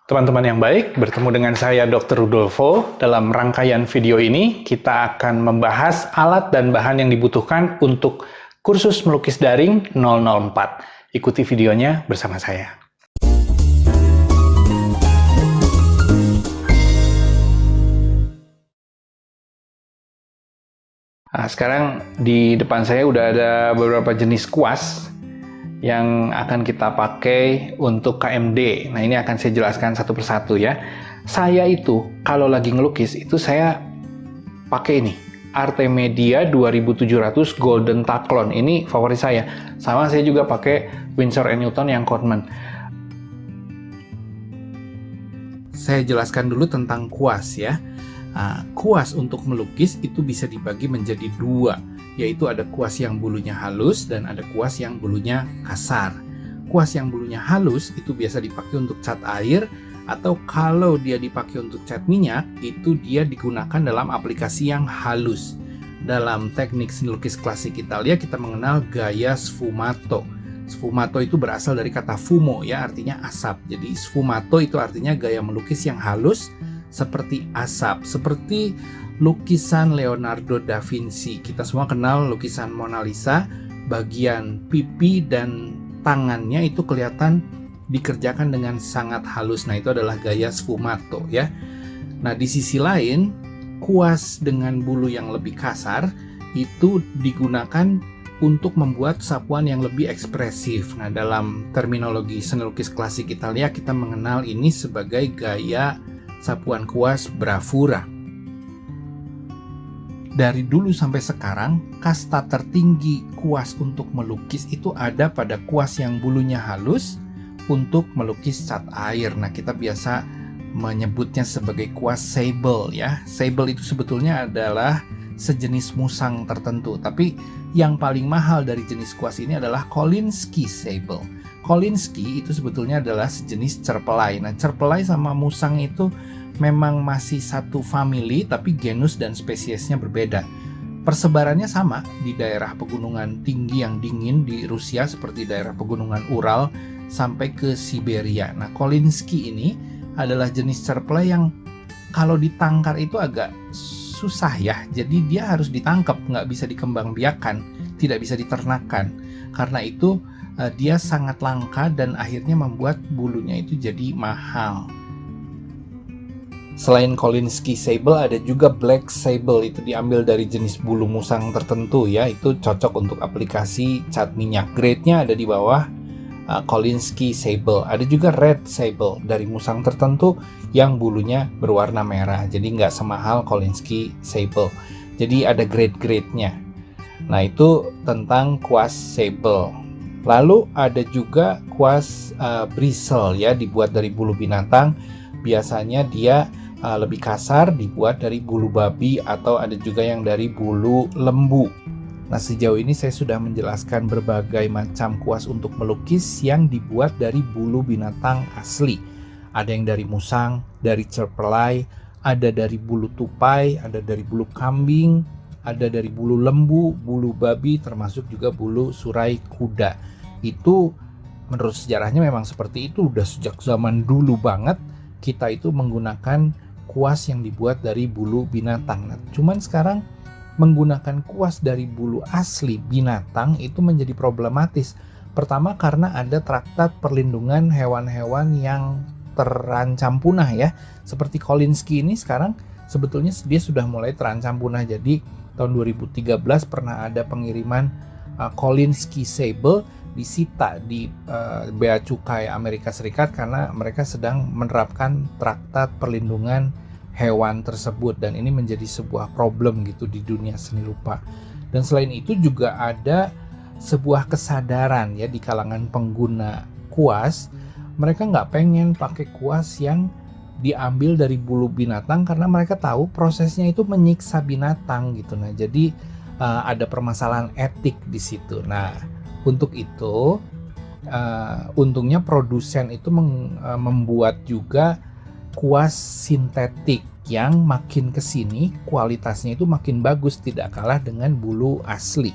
Teman-teman yang baik, bertemu dengan saya Dr. Rudolfo. Dalam rangkaian video ini, kita akan membahas alat dan bahan yang dibutuhkan untuk kursus melukis daring 004. Ikuti videonya bersama saya. Nah, sekarang di depan saya udah ada beberapa jenis kuas yang akan kita pakai untuk KMD. Nah, ini akan saya jelaskan satu persatu ya. Saya itu kalau lagi ngelukis itu saya pakai ini, Artemisia 2700 Golden Taklon. Ini favorit saya. Sama saya juga pakai Winsor & Newton yang Common. Saya jelaskan dulu tentang kuas ya. Nah, kuas untuk melukis itu bisa dibagi menjadi dua, yaitu ada kuas yang bulunya halus dan ada kuas yang bulunya kasar. Kuas yang bulunya halus itu biasa dipakai untuk cat air, atau kalau dia dipakai untuk cat minyak, itu dia digunakan dalam aplikasi yang halus. Dalam teknik seni lukis klasik Italia kita mengenal gaya sfumato. Sfumato itu berasal dari kata fumo ya, artinya asap. Jadi sfumato itu artinya gaya melukis yang halus seperti asap, seperti lukisan Leonardo da Vinci. Kita semua kenal lukisan Mona Lisa, bagian pipi dan tangannya itu kelihatan dikerjakan dengan sangat halus. Nah, itu adalah gaya sfumato ya. Nah, di sisi lain, kuas dengan bulu yang lebih kasar itu digunakan untuk membuat sapuan yang lebih ekspresif. Nah, dalam terminologi seni lukis klasik Italia kita mengenal ini sebagai gaya sapuan kuas bravura. Dari dulu sampai sekarang, kasta tertinggi kuas untuk melukis itu ada pada kuas yang bulunya halus untuk melukis cat air. Nah, kita biasa menyebutnya sebagai kuas sable ya. Sable itu sebetulnya adalah sejenis musang tertentu, tapi yang paling mahal dari jenis kuas ini adalah Kolinsky sable. Kolinsky itu sebetulnya adalah sejenis cerpelai. Nah, cerpelai sama musang itu memang masih satu famili, tapi genus dan spesiesnya berbeda. Persebarannya sama di daerah pegunungan tinggi yang dingin di Rusia seperti daerah pegunungan Ural sampai ke Siberia. Nah, Kolinsky ini adalah jenis cerpelai yang kalau ditangkar itu agak susah ya. Jadi dia harus ditangkap, nggak bisa dikembangbiakan, tidak bisa diternakan. Karena itu dia sangat langka dan akhirnya membuat bulunya itu jadi mahal. Selain Kolinsky sable ada juga Black sable, itu diambil dari jenis bulu musang tertentu ya, itu cocok untuk aplikasi cat minyak. Grade-nya ada di bawah Kolinsky sable. Ada juga Red sable dari musang tertentu yang bulunya berwarna merah, jadi nggak semahal Kolinsky sable. Jadi ada grade-grade-nya. Nah, itu tentang kuas sable. Lalu ada juga kuas bristle ya, dibuat dari bulu binatang. Biasanya dia lebih kasar, dibuat dari bulu babi atau ada juga yang dari bulu lembu. Nah, sejauh ini saya sudah menjelaskan berbagai macam kuas untuk melukis yang dibuat dari bulu binatang asli. Ada yang dari musang, dari cerpelai, ada dari bulu tupai, ada dari bulu kambing, ada dari bulu lembu, bulu babi, termasuk juga bulu surai kuda. Itu menurut sejarahnya memang seperti itu, udah sejak zaman dulu banget kita itu menggunakan kuas yang dibuat dari bulu binatang. Nah, cuman sekarang menggunakan kuas dari bulu asli binatang itu menjadi problematis. Pertama karena ada traktat perlindungan hewan-hewan yang terancam punah ya. Seperti Kolinsky ini sekarang sebetulnya dia sudah mulai terancam punah. Jadi tahun 2013 pernah ada pengiriman Kolinsky sable disita di Bea Cukai Amerika Serikat karena mereka sedang menerapkan traktat perlindungan hewan tersebut, dan ini menjadi sebuah problem gitu di dunia seni rupa. Dan selain itu juga ada sebuah kesadaran ya di kalangan pengguna kuas, mereka nggak pengen pakai kuas yang diambil dari bulu binatang karena mereka tahu prosesnya itu menyiksa binatang gitu. Nah, jadi ada permasalahan etik di situ. Nah, untuk itu untungnya produsen itu membuat juga kuas sintetik yang makin kesini kualitasnya itu makin bagus, tidak kalah dengan bulu asli.